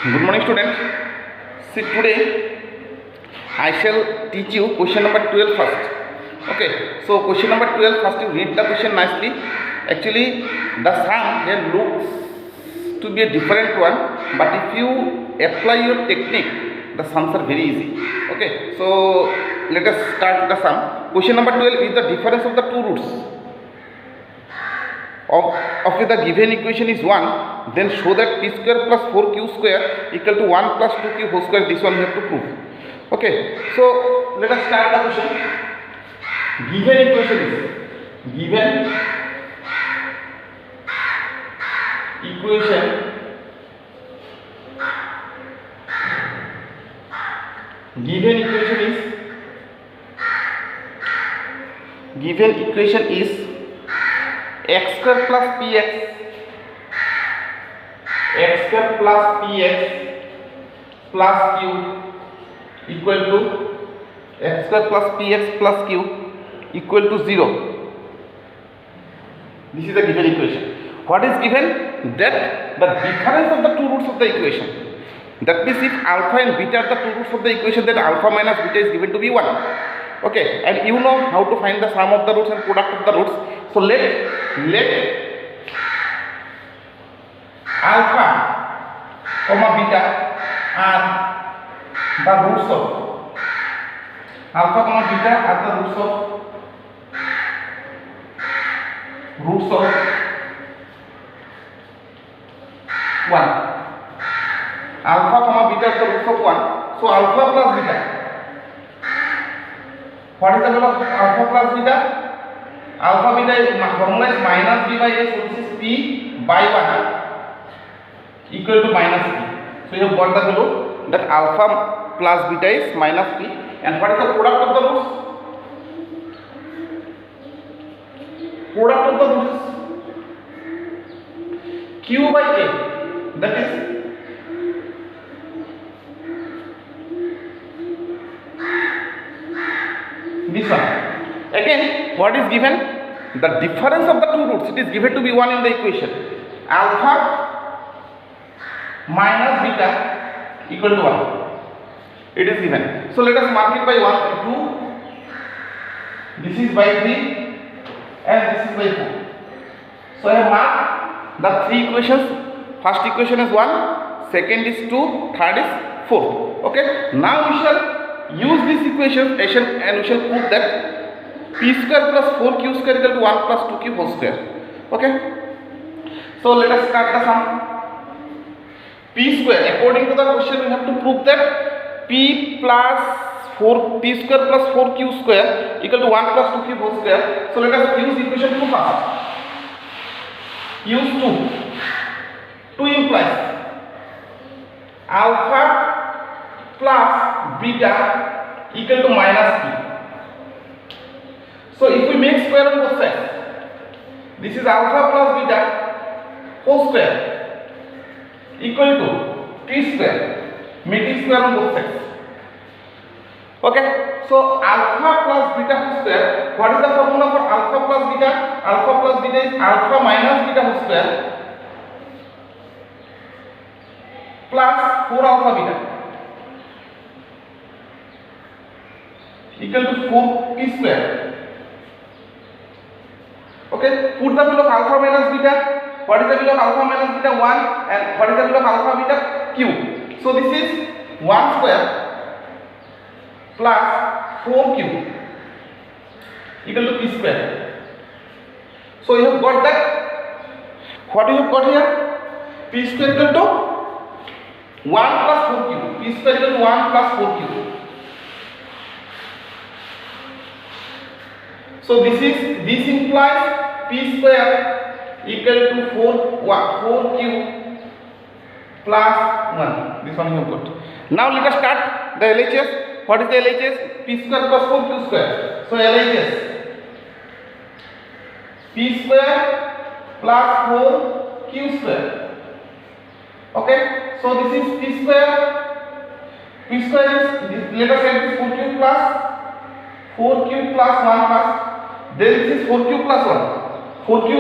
Good morning, students. See, today I shall teach you question number 12 first. Okay, so question number 12 first, you read the question nicely. Actually, the sum here looks to be a different one, but if you apply your technique, the sums are very easy. Okay, so let us start the sum. Question number 12 is the difference of the two roots of the given equation is 1, then show that p square plus 4q square equal to 1 plus 2q whole square. This one we have to prove. Okay, so let us start the question. Given equation is given equation is x square plus px plus q equal to x square plus px plus q equal to 0. This is the given equation. What is given? That the difference of the two roots of the equation. That means if alpha and beta are the two roots of the equation, then alpha minus beta is given to be 1. Okay, and you know how to find the sum of the roots and product of the roots. So let alpha comma beta are the roots of alpha comma beta are the roots of 1. Alpha comma beta are the roots of 1. So alpha plus beta. What is the value of alpha plus beta? Alpha beta is formula is minus b by s, which is p by 1 equal to minus p. So you have got the value that alpha plus beta is minus p. And what is the product of the roots? Product of the roots is q by a. That is this one. Again, what is given? The difference of the two roots. It is given to be 1 in the equation. Alpha minus beta equal to 1. It is given. So let us mark it by 1, 2. This is by 3 and this is by 4. So I have marked the three equations. First equation is 1, second is 2, third is 4. Okay. Now we shall use this equation and we shall prove that p square plus 4q square equal to 1 plus 2q whole square. Okay. So let us start the sum. P square, according to the question, we have to prove that p square plus 4q square equal to 1 plus 2q whole square. So let us use equation 2 first. Use 2. 2 implies alpha plus beta equal to minus p. So if we make square on both sides, this is alpha plus beta whole square equal to p square, making square on both sides. Okay, so alpha plus beta whole square. What is the formula for alpha plus beta? Alpha plus beta is alpha minus beta whole square plus 4 alpha beta equal to 4p square. Okay, put the value of alpha minus beta. What is the value of alpha minus beta? 1. And what is the value of alpha beta? Q. So this is 1 square plus 4q equal to p square. So you have got that. What you have got here? P square equal to 1 plus 4q. P square equal to 1 plus 4q. So this implies p square equal to 4q plus 1. This one you have got. Now let us start the LHS. What is the LHS? P square plus 4q square. So LHS p square plus 4q square. Okay. So this is p square. P square is, let us say this 4q plus 1 plus. Then this is 4q plus 1. 4q.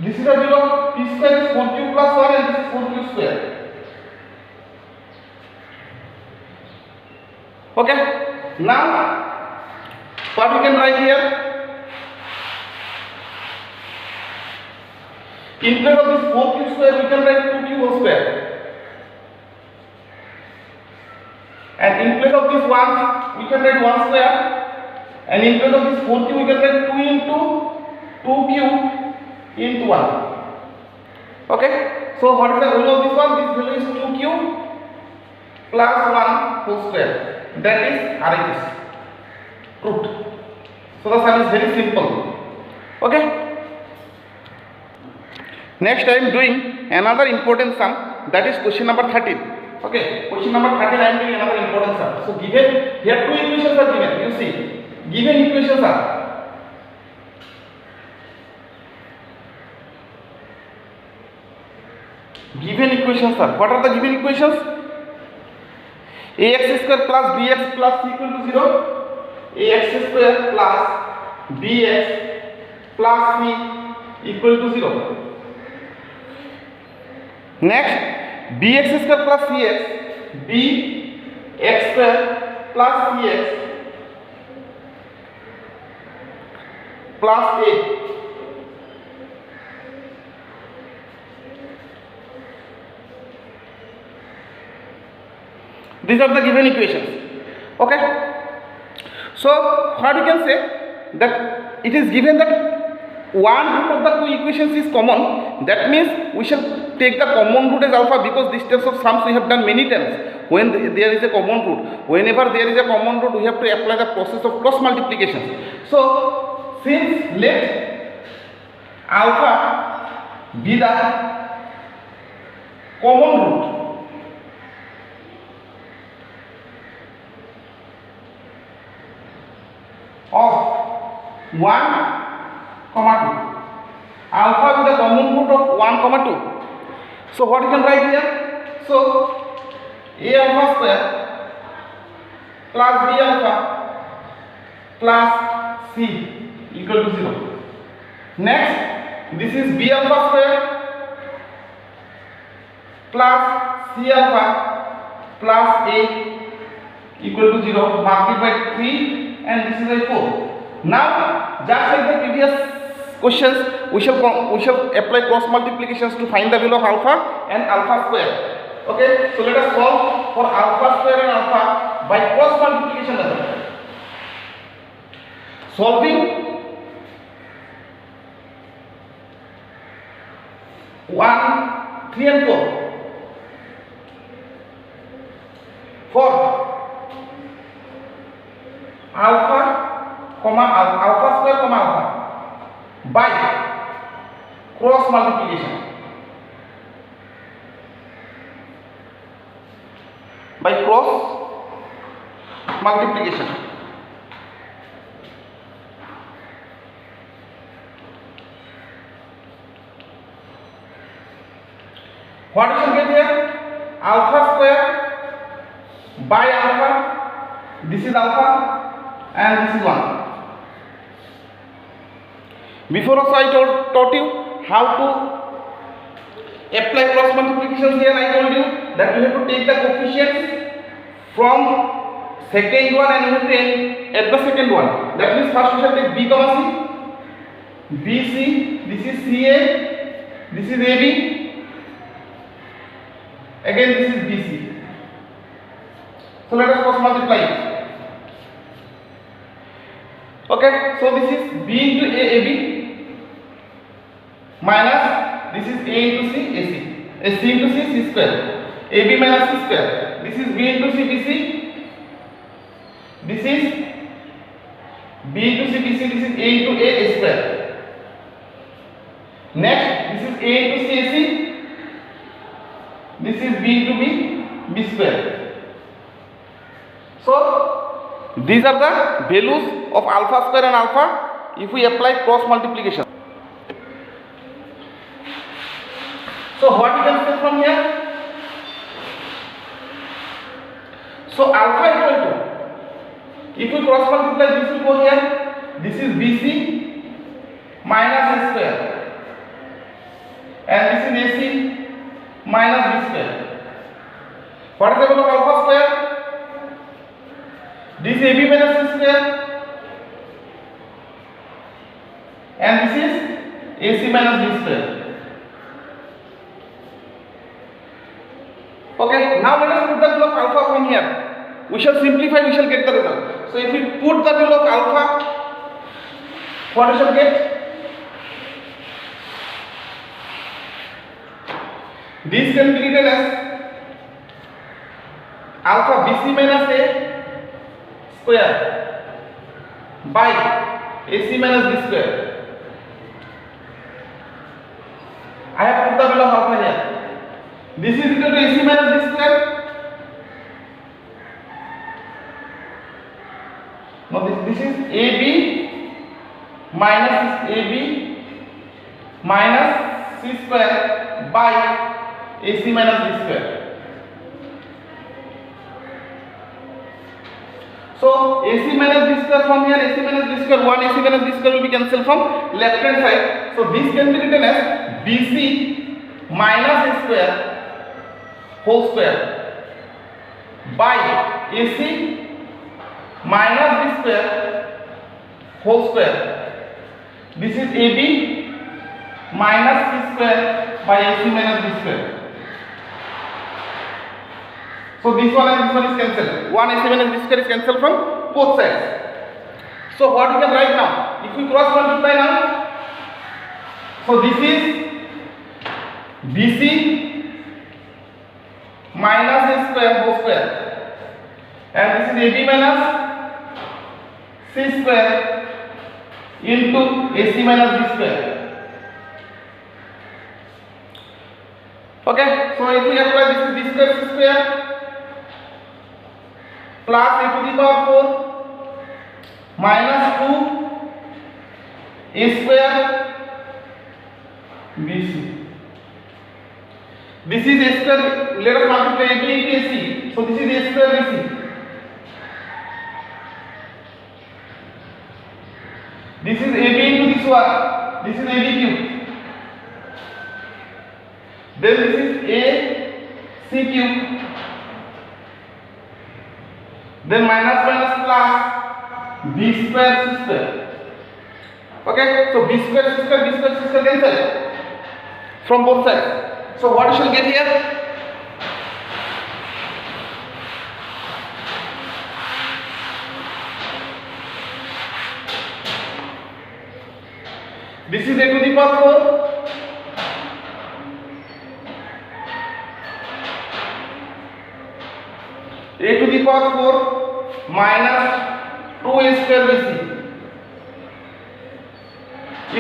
This is the value of p square is 4q plus 1 and this is 4q square. Okay, now what we can write here, in place of this 4q square we can write 2q whole square, and in place of this 1 we can write 1 square, and in place of this 4q we can write 2 into 2q into 1. Okay, so what is the value of this one? This value is 2q plus 1 whole square, that is RHS, proved. So the sum is very simple. Okay, next I am doing another important sum, that is question number 13. Okay, question number 13 I am doing another important sum. So given here two equations are given, you see, given equations are what are the given equations? Ax square plus bx plus c equal to 0, ax square plus bx plus c equal to 0. Next, bx square plus cx, bx square plus cx plus a. These are the given equations. Okay, so what we can say, that it is given that one root of the two equations is common, that means we shall take the common root as alpha, because these types of sums we have done many times. When there is a common root, whenever there is a common root, we have to apply the process of cross multiplication. So since let alpha be the common root of 1, 2, alpha is the common root of 1, 2. So what you can write here? So a alpha square plus b alpha plus c equal to 0. Next, this is b alpha square plus c alpha plus a equal to 0, multiplied 3, and this is a 4. Now, just like the previous questions, we shall apply cross multiplications to find the value of alpha and alpha square. Okay, so let us solve for alpha square and alpha by cross multiplication method. Solving 1, 3 and 4. For alpha square comma alpha by cross multiplication. By cross multiplication. What you shall get here? Alpha square by alpha. This is alpha and this is 1. Before also I taught you how to apply cross multiplication. Here I told you that you have to take the coefficients from second one and you have to add the second one. That means first we shall take b comma c, bc, this is ca, this is ab, again this is bc. So let us cross multiply it. Okay, so this is b into ab minus this is a into c, ac, c into c, c square, ab minus c square. This is b into c, bc, this is b into c, bc, this is a into a square. Next, this is a into c, ac, this is b into b, b square. So these are the values of alpha square and alpha if we apply cross multiplication. So what we can say from here? So alpha equal to, if we cross multiply, this will go here, this is bc minus a square, and this is ac minus b square. What is the value of alpha square? This is ab minus c square, and this is ac minus b square. Okay, now let us put the value of alpha from here. We shall simplify, we shall get the result. So if we put the value of alpha, what we shall get? This can be written as alpha bc minus a square by ac minus b square. I have put the value of alpha here. This is equal to ac minus b square. Now this is ab minus c square by ac minus b square. So ac minus b square from here, ac minus b square, 1 ac minus b square will be cancelled from left hand side. So this can be written as bc minus a square whole square by ac minus b square whole square. This is ab minus c square by ac minus b square. So this one and this one is cancelled. 1 ac minus b square is cancelled from both sides. So what we can write now? If we cross multiply now, so this is bc minus a square whole square, and this is ab minus c square into ac minus b square. Okay, so if we apply this is b square c square plus a to the power 4 minus 2 a square bc. This is a square, let us multiply ab into ac. So this is a square bc. This is ab into this one. This is ab cube. Then this is a c cube. Then minus minus plus b square c square. Okay, so b square c square cancel from both sides. So what we shall get here? This is a to the power 4 a to the power 4 minus 2a square bc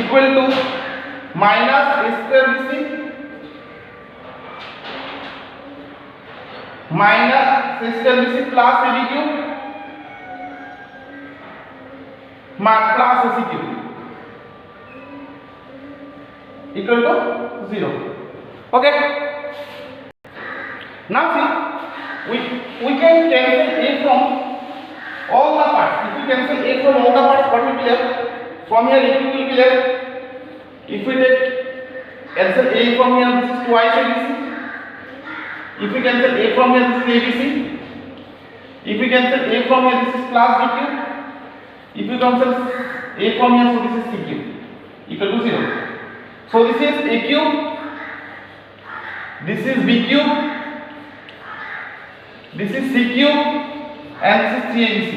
equal to minus a square bc minus a square bc plus ab cube plus ac cube equal to 0. Okay, now see, we can cancel a from all the parts. If we cancel a from all the parts, what will be left? From here a cube will be left. If we take cancel a from here, this is twice abc. If we cancel a from here, this is abc. If we cancel a from here, this is plus b cube. If we cancel a from here, so this is c cube equal to 0. So this is a cube, this is b cube, this is c cube, and this is 3abc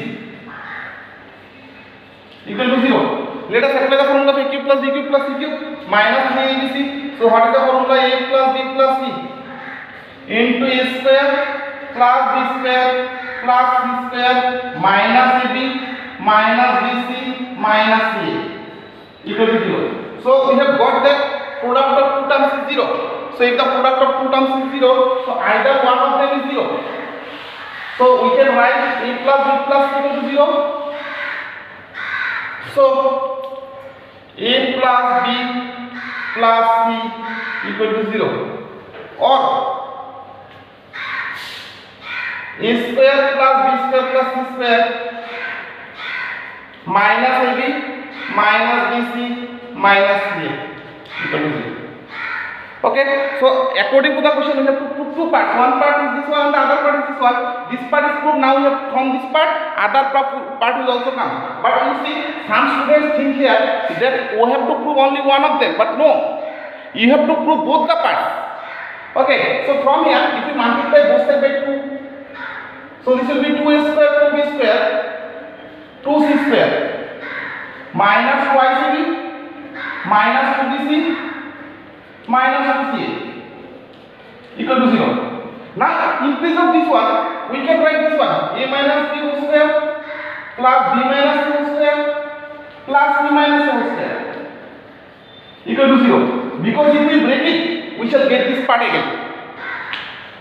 equal to 0. Let us apply the formula of a cube plus b cube plus c cube minus 3abc. So what is the formula? A plus b plus c into a square plus b square plus c square minus ab minus bc minus ca equal to 0. So we have got the product of two terms is 0. So if the product of two terms is 0, so either one of them is 0. So we can write a plus b plus c equal to 0. So a plus b plus c equal to 0, or a square plus b square plus c square minus ab minus bc minus ca equal to 0. Okay, so according to the question, we have to prove two parts. One part is this one, and the other part is this one. This part is proved. Now we have from this part, other part will also come. But you see, some students think here that we have to prove only one of them. But no, you have to prove both the parts. Okay, so from here, if you multiply both sides by 2, so this will be 2a square, 2b square, 2c square, minus 2icb, minus 2bc, minus 2ca equal to 0. Now, in place of this one, we can write this one, a minus b whole square plus b minus c whole square plus c minus a whole square equal to 0. Because if we break it, we shall get this part again.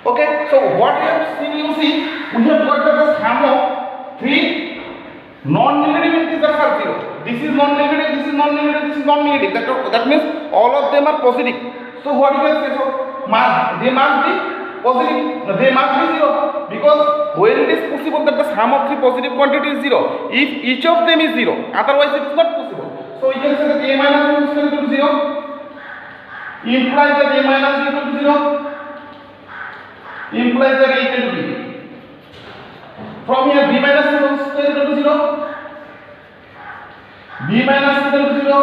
Okay, so what we have seen, you see, we have got the sum of 3 non-negative integers are 0. This is non-negative, this is non-negative, this is non-negative. That means all of them are positive. So what you can say, so they must be positive, they must be 0. Because when it is possible that the sum of 3 positive quantity is 0, if each of them is 0, otherwise it is not possible. So we can say that a minus b is equal to 0, implies that a minus b equal to 0, implies that a equal to b. From here, b minus c whole square equal to 0, b minus c equal to 0,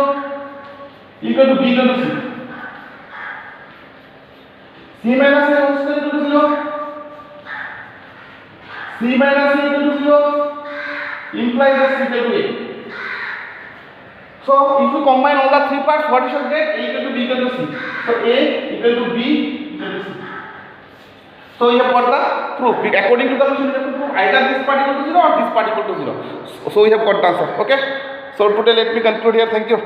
equal to b equal to c. c minus a whole square equal to 0, c minus c equal to 0, implies that c equal to a. So, if you combine all the 3 parts, what you shall get? A equal to b equal to c. So, a equal to b equal to c. So, we have got the proof. According to the question, we have to prove either this part equal to 0 or this part equal to 0. So, we have got the answer. Okay. So, today let me conclude here. Thank you.